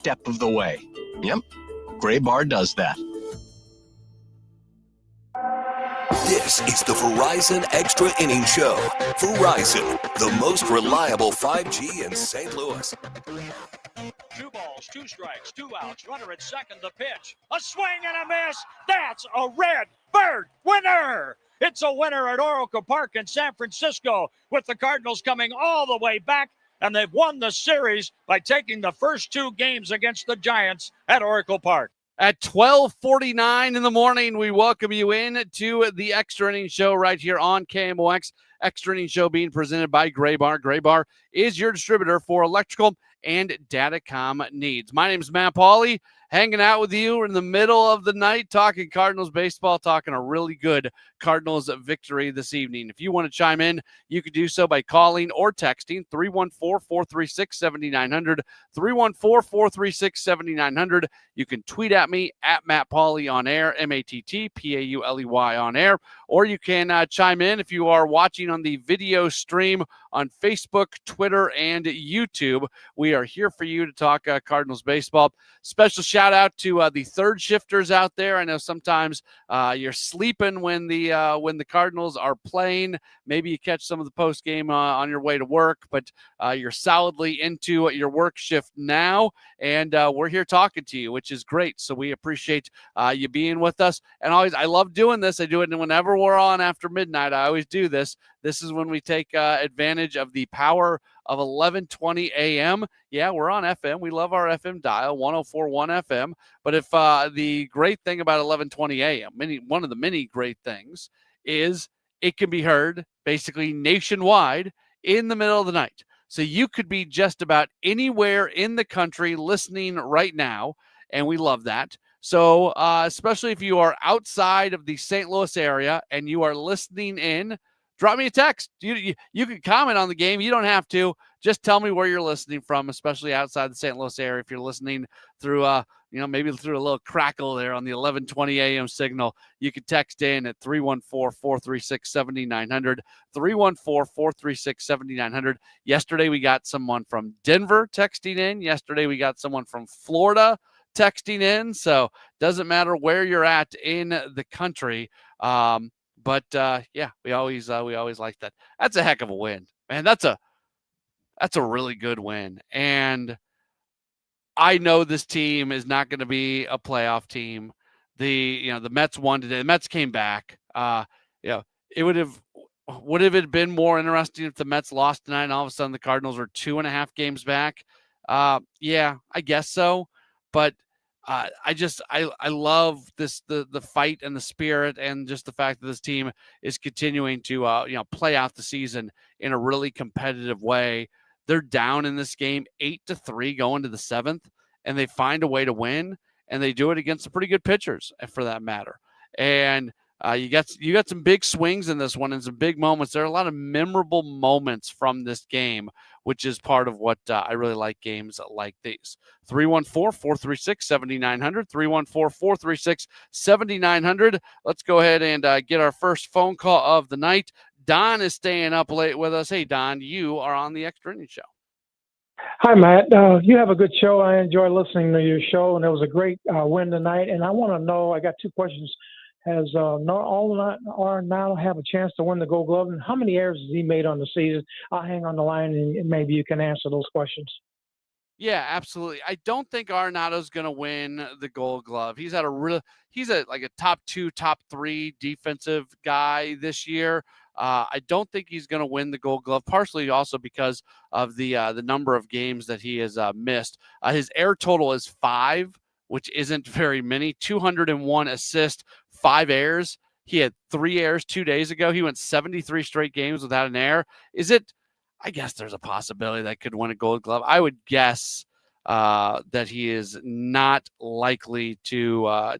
step of the way. Yep, Gray Bar does that. This is the Verizon Extra Innings Show. Verizon, the most reliable 5G in St. Louis. 2 balls, 2 strikes, 2 outs, runner at second, the pitch. A swing and a miss. That's a Red Bird winner. It's a winner at Oracle Park in San Francisco, with the Cardinals coming all the way back, and they've won the series by taking the first 2 games against the Giants at Oracle Park. At 12:49 in the morning, we welcome you in to the Extra Innings Show right here on KMOX. Extra Innings Show being presented by Gray Bar. Gray Bar is your distributor for electrical and datacom needs. My name is Matt Pauley, hanging out with you in the middle of the night, talking Cardinals baseball, talking a really good Cardinals victory this evening. If you want to chime in, you can do so by calling or texting 314-436-7900, 314-436-7900. You can tweet at me at Matt Pauley on air, MattPauley on air, or you can chime in if you are watching on the video stream on Facebook, Twitter, and YouTube. We are here for you to talk Cardinals baseball. Special shout out to the third shifters out there. I know sometimes you're sleeping when the Cardinals are playing. Maybe you catch some of the post game on your way to work, but you're solidly into your work shift now, and we're here talking to you, which is great. So we appreciate you being with us. And always, I love doing this. I do it whenever we're on after midnight. I always do this. This is when we take advantage of the power of 11:20 a.m. Yeah, we're on FM. We love our FM dial, 104.1 FM. But if the great thing about 11:20 a.m., one of the many great things, is it can be heard basically nationwide in the middle of the night. So you could be just about anywhere in the country listening right now, and we love that. So especially if you are outside of the St. Louis area and you are listening in, drop me a text. You can comment on the game. You don't have to. Just tell me where you're listening from, especially outside the St. Louis area. If you're listening through, maybe through a little crackle there on the 11:20 a.m. signal, you can text in at 314-436-7900, 314-436-7900. Yesterday, we got someone from Denver texting in. Yesterday, we got someone from Florida texting in. So doesn't matter where you're at in the country. But we always like that. That's a heck of a win, man. That's a really good win. And I know this team is not going to be a playoff team. The Mets won today. The Mets came back. It would have it been more interesting if the Mets lost tonight and all of a sudden the Cardinals are 2.5 games back? Yeah, I guess so. But I love the fight and the spirit, and just the fact that this team is continuing to play out the season in a really competitive way. They're down in this game 8-3 going to the 7th, and they find a way to win, and they do it against some pretty good pitchers for that matter. And you got some big swings in this one and some big moments. There are a lot of memorable moments from this game, which is part of what I really like games like these. 314-436-7900, 314-436-7900. Let's go ahead and get our first phone call of the night. Don is staying up late with us. Hey, Don, you are on the Extra Innings Show. Hi, Matt. You have a good show. I enjoy listening to your show, and it was a great win tonight. And I want to know, I got 2 questions. Has Arenado have a chance to win the Gold Glove? And how many errors has he made on the season? I'll hang on the line, and maybe you can answer those questions. Yeah, absolutely. I don't think Arenado's going to win the Gold Glove. He's a top 2, top 3 defensive guy this year. I don't think he's going to win the Gold Glove, partially also because of the number of games that he has missed. His error total is 5, which isn't very many. 201 assists, 5 errors. He had 3 errors 2 days ago. He went 73 straight games without an error. I guess there's a possibility that could win a Gold Glove. I would guess that he is not likely to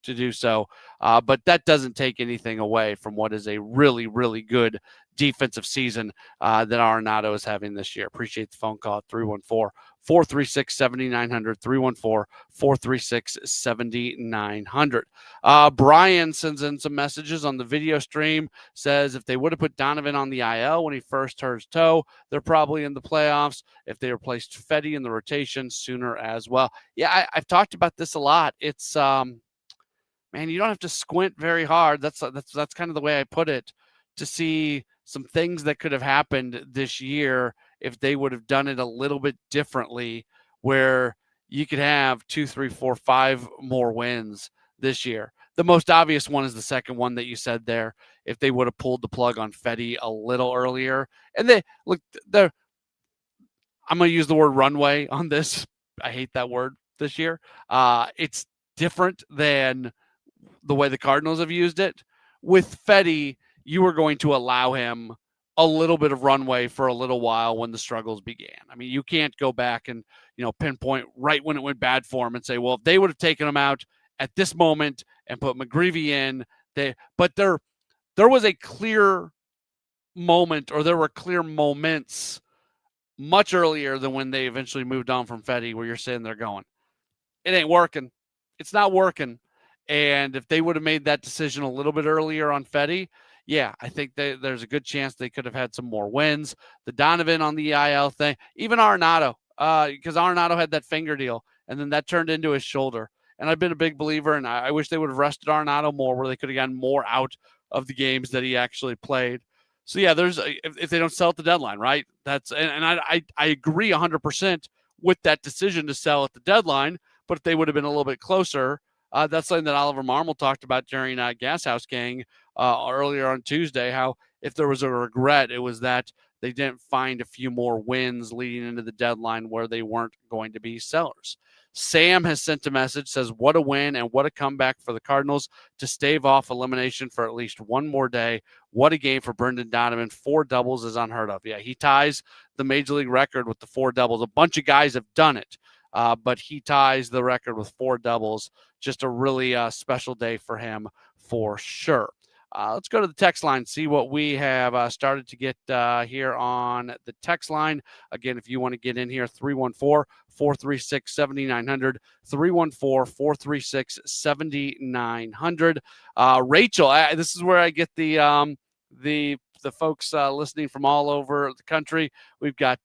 do so. But that doesn't take anything away from what is a really, really good defensive season that Arenado is having this year. Appreciate the phone call at 436-7900, 314-436-7900. Brian sends in some messages on the video stream, says if they would have put Donovan on the IL when he first hurt his toe, they're probably in the playoffs. If they replaced Fetty in the rotation sooner as well. Yeah, I've talked about this a lot. It's, man, you don't have to squint very hard. That's kind of the way I put it, to see some things that could have happened this year if they would have done it a little bit differently, where you could have 2, 3, 4, 5 more wins this year. The most obvious one is the second one that you said there. If they would have pulled the plug on Fetty a little earlier, and I'm going to use the word runway on this. I hate that word this year. It's different than the way the Cardinals have used it. With Fetty, you were going to allow him a little bit of runway for a little while when the struggles began. I mean, you can't go back and, pinpoint right when it went bad for him and say, well, if they would have taken him out at this moment and put McGreevy in, but there was a clear moment, or there were clear moments much earlier than when they eventually moved on from Fetty, where you're sitting there going, it ain't working. It's not working. And if they would have made that decision a little bit earlier on Fetty, yeah, I think there's a good chance they could have had some more wins. The Donovan on the IL thing, even Arenado, because Arenado had that finger deal, and then that turned into his shoulder. And I've been a big believer, and I wish they would have rested Arenado more, where they could have gotten more out of the games that he actually played. So yeah, if they don't sell at the deadline, right? I agree 100% with that decision to sell at the deadline. But if they would have been a little bit closer, that's something that Oliver Marmol talked about during Gas House Gang earlier on Tuesday, how if there was a regret, it was that they didn't find a few more wins leading into the deadline where they weren't going to be sellers. Sam has sent a message, says, what a win and what a comeback for the Cardinals to stave off elimination for at least one more day. What a game for Brendan Donovan. 4 doubles is unheard of. Yeah, he ties the Major League record with the 4 doubles. A bunch of guys have done it, but he ties the record with 4 doubles. Just a really special day for him for sure. Let's go to the text line, see what we have started to get here on the text line. Again, if you want to get in here, 314-436-7900, 314-436-7900. Rachel, this is where I get the folks listening from all over the country. We've got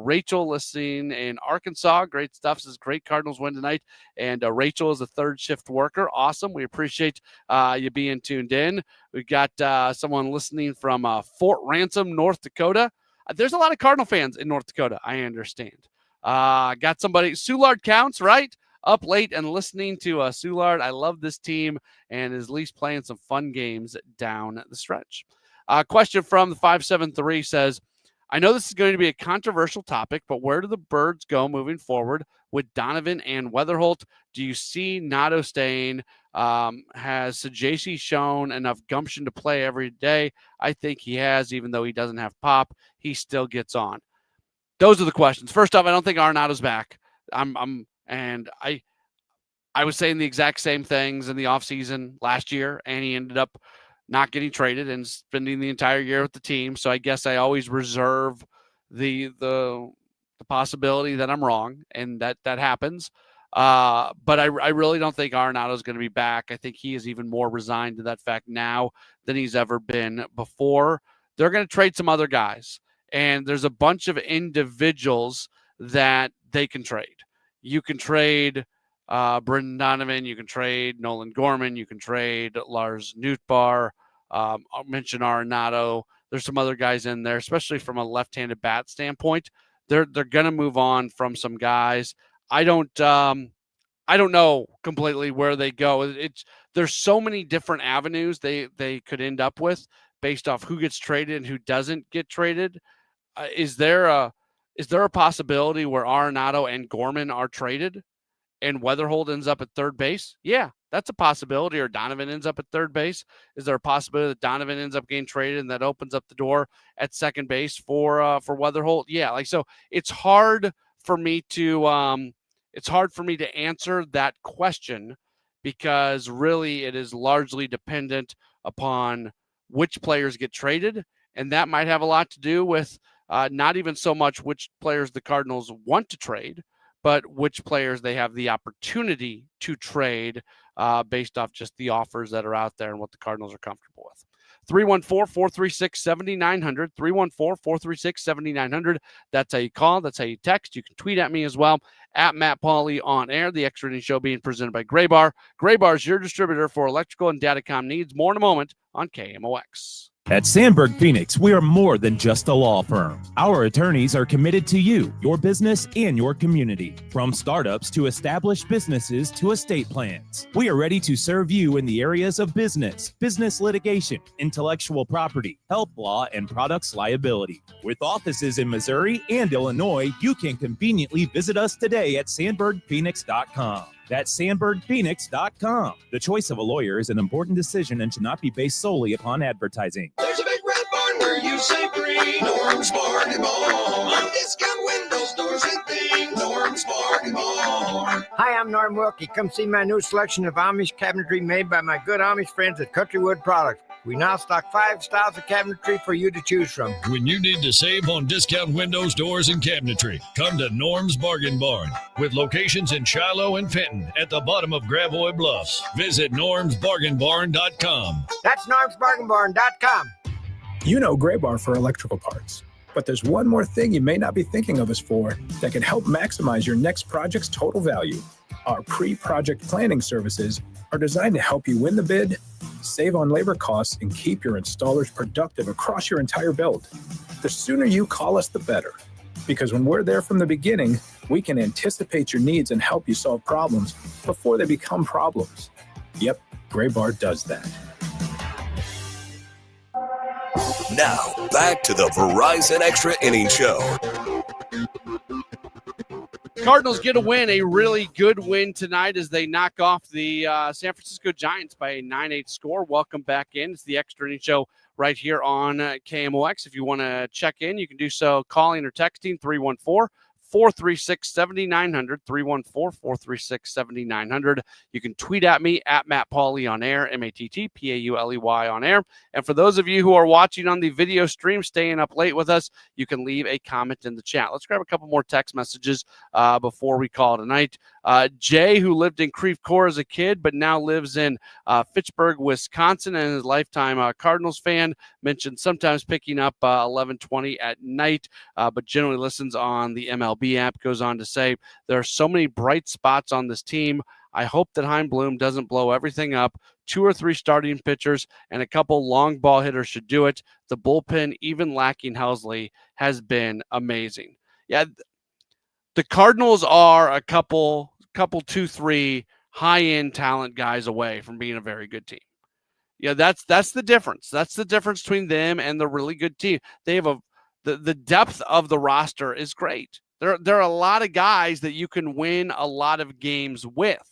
Rachel listening in Arkansas. Great stuff. Says great Cardinals win tonight. And Rachel is a third shift worker. Awesome. We appreciate you being tuned in. We've got someone listening from Fort Ransom, North Dakota. There's a lot of Cardinal fans in North Dakota, I understand. Got somebody, Soulard counts, right? Up late and listening to Soulard. I love this team, and is at least playing some fun games down the stretch. Question from the 573 says, I know this is going to be a controversial topic, but where do the Birds go moving forward with Donovan and Weatherholt? Do you see Nato staying? Has Sajaci shown enough gumption to play every day? I think he has, even though he doesn't have pop. He still gets on. Those are the questions. First off, I don't think Arenado's back. I was saying the exact same things in the offseason last year, and he ended up not getting traded and spending the entire year with the team. So I guess I always reserve the possibility that I'm wrong, and that happens. But I really don't think Arenado is going to be back. I think he is even more resigned to that fact now than he's ever been before. They're going to trade some other guys, and there's a bunch of individuals that they can trade. You can trade Brendan Donovan, you can trade Nolan Gorman, you can trade Lars Nootbaar. I'll mention Arenado. There's some other guys in there, especially from a left-handed bat standpoint. They're going to move on from some guys. I don't know completely where they go. There's so many different avenues they could end up with based off who gets traded and who doesn't get traded. Is there a possibility where Arenado and Gorman are traded and Weatherholt ends up at third base? Yeah, that's a possibility. Or Donovan ends up at third base. Is there a possibility that Donovan ends up getting traded and that opens up the door at second base for Weatherholt? Yeah, so it's hard for me to answer that question, because really it is largely dependent upon which players get traded, and that might have a lot to do with not even so much which players the Cardinals want to trade, but which players they have the opportunity to trade based off just the offers that are out there and what the Cardinals are comfortable with. 314-436-7900, 314-436-7900. That's how you call. That's how you text. You can tweet at me as well, at Matt Pauley on air. The Extra Innings Show being presented by Gray Bar. Gray Bar is your distributor for electrical and datacom needs. More in a moment on KMOX. At Sandberg Phoenix, we are more than just a law firm. Our attorneys are committed to you, your business, and your community. From startups to established businesses to estate plans, we are ready to serve you in the areas of business litigation, intellectual property, health law, and products liability. With offices in Missouri and Illinois, you can conveniently visit us today at sandbergphoenix.com. That's sandbergphoenix.com. The choice of a lawyer is an important decision and should not be based solely upon advertising. There's a big red barn where you say free. Norm's Bargain Barn. On discount windows, doors, and things. Norm's Bargain Barn. Hi, I'm Norm Wilkie. Come see my new selection of Amish cabinetry made by my good Amish friends at Countrywood Products. We now stock 5 styles of cabinetry for you to choose from. When you need to save on discount windows, doors, and cabinetry, come to Norm's Bargain Barn. With locations in Shiloh and Fenton at the bottom of Gravois Bluffs. Visit normsbargainbarn.com. That's normsbargainbarn.com. You know Gray Bar for electrical parts. But there's one more thing you may not be thinking of us for that can help maximize your next project's total value. Our pre-project planning services are designed to help you win the bid, save on labor costs, and keep your installers productive across your entire build. The sooner you call us, the better. Because when we're there from the beginning, we can anticipate your needs and help you solve problems before they become problems. Yep, Gray Bar does that. Now, back to the Verizon Extra Innings Show. Cardinals get a win, a really good win tonight as they knock off the San Francisco Giants by a 9-8 score. Welcome back in. It's the Extra Innings Show right here on KMOX. If you want to check in, you can do so calling or texting 314-436-7900, 314-436-7900. You can tweet at me at Matt Pauley on air, MattPauley on air. And for those of you who are watching on the video stream, staying up late with us, you can leave a comment in the chat. Let's grab a couple more text messages before we call tonight. Jay, who lived in Creve Coeur as a kid, but now lives in Fitchburg, Wisconsin, and is a lifetime Cardinals fan, mentioned sometimes picking up 11:20 at night, but generally listens on the MLB app. Goes on to say, there are so many bright spots on this team. I hope that Chaim Bloom doesn't blow everything up. 2 or 3 starting pitchers and a couple long ball hitters should do it. The bullpen, even lacking Helsley, has been amazing. Yeah, the Cardinals are a couple 2-3 high-end talent guys away from being a very good team. Yeah, that's the difference. That's the difference between them and the really good team. They have the depth of the roster is great. There are a lot of guys that you can win a lot of games with,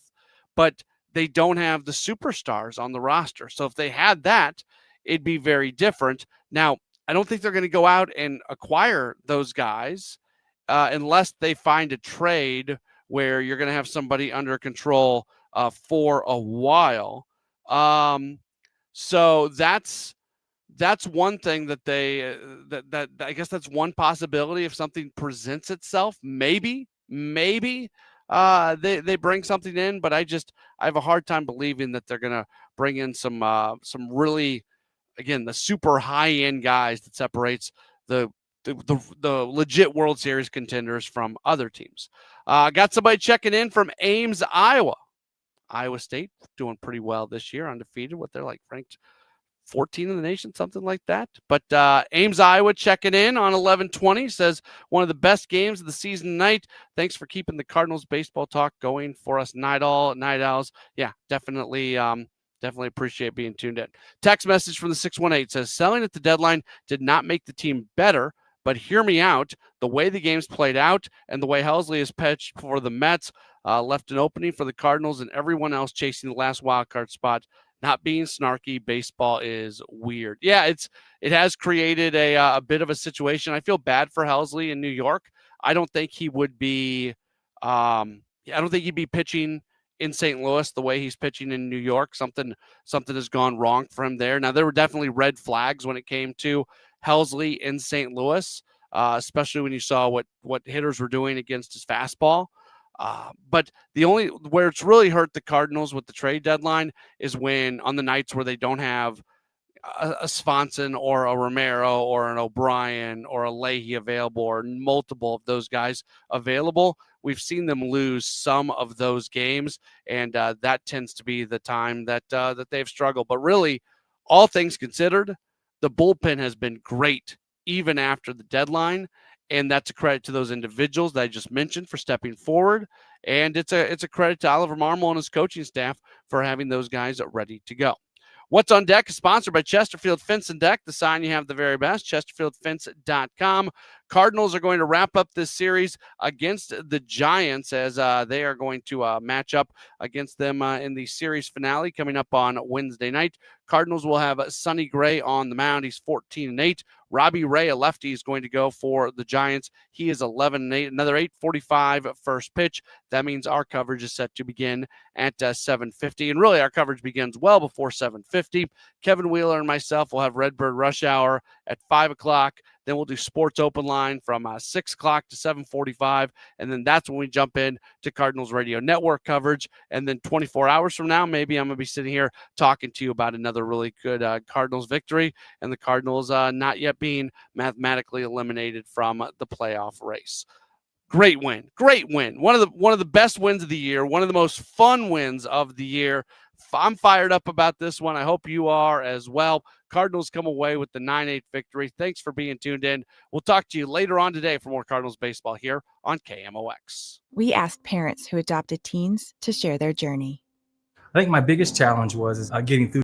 but they don't have the superstars on the roster. So if they had that, it'd be very different. Now, I don't think they're going to go out and acquire those guys unless they find a trade where you're going to have somebody under control for a while. So that's one thing that that I guess that's one possibility if something presents itself. Maybe they bring something in, but I have a hard time believing that they're going to bring in some really, again, the super high end guys that separates the legit World Series contenders from other teams. Got somebody checking in from Ames, Iowa. Iowa State doing pretty well this year, undefeated. What they're like, ranked 14 in the nation, something like that. But Ames, Iowa checking in on 11:20 says one of the best games of the season tonight. Thanks for keeping the Cardinals baseball talk going for us, night owls. Yeah, definitely appreciate being tuned in. Text message from the 618 says selling at the deadline did not make the team better, but hear me out. The way the game's played out and the way Helsley has pitched for the Mets left an opening for the Cardinals and everyone else chasing the last wild card spot. Not being snarky, baseball is weird. Yeah, it has created a bit of a situation. I feel bad for Helsley in New York. I don't think he would be. I don't think he'd be pitching in St. Louis the way he's pitching in New York. Something has gone wrong for him there. Now there were definitely red flags when it came to Helsley in St. Louis. especially when you saw what hitters were doing against his fastball. But the only where it's really hurt the Cardinals with the trade deadline is when on the nights where they don't have a Swanson or a Romero or an O'Brien or a Leahy available or multiple of those guys available. We've seen them lose some of those games, and that tends to be the time that they've struggled. But really, all things considered, the bullpen has been great even after the deadline, and that's a credit to those individuals that I just mentioned for stepping forward, and it's a credit to Oliver Marmol and his coaching staff for having those guys ready to go. What's on Deck is sponsored by Chesterfield Fence and Deck, the sign you have the very best, chesterfieldfence.com. Cardinals are going to wrap up this series against the Giants as they are going to match up against them in the series finale coming up on Wednesday night. Cardinals will have Sonny Gray on the mound. He's 14-8. Robbie Ray, a lefty, is going to go for the Giants. He is 11-8. Another 8:45 first pitch. That means our coverage is set to begin at 7:50. And really, our coverage begins well before 7:50. Kevin Wheeler and myself will have Redbird Rush Hour at 5 o'clock. Then we'll do Sports Open Line from 6 o'clock to 7:45. And then that's when we jump in to Cardinals Radio Network coverage. And then 24 hours from now, maybe I'm going to be sitting here talking to you about another really good Cardinals victory and the Cardinals not yet being mathematically eliminated from the playoff race. Great win. One of the best wins of the year. One of the most fun wins of the year. I'm fired up about this one. I hope you are as well. Cardinals come away with the 9-8 victory. Thanks for being tuned in. We'll talk to you later on today for more Cardinals baseball here on KMOX. We asked parents who adopted teens to share their journey. I think my biggest challenge was getting through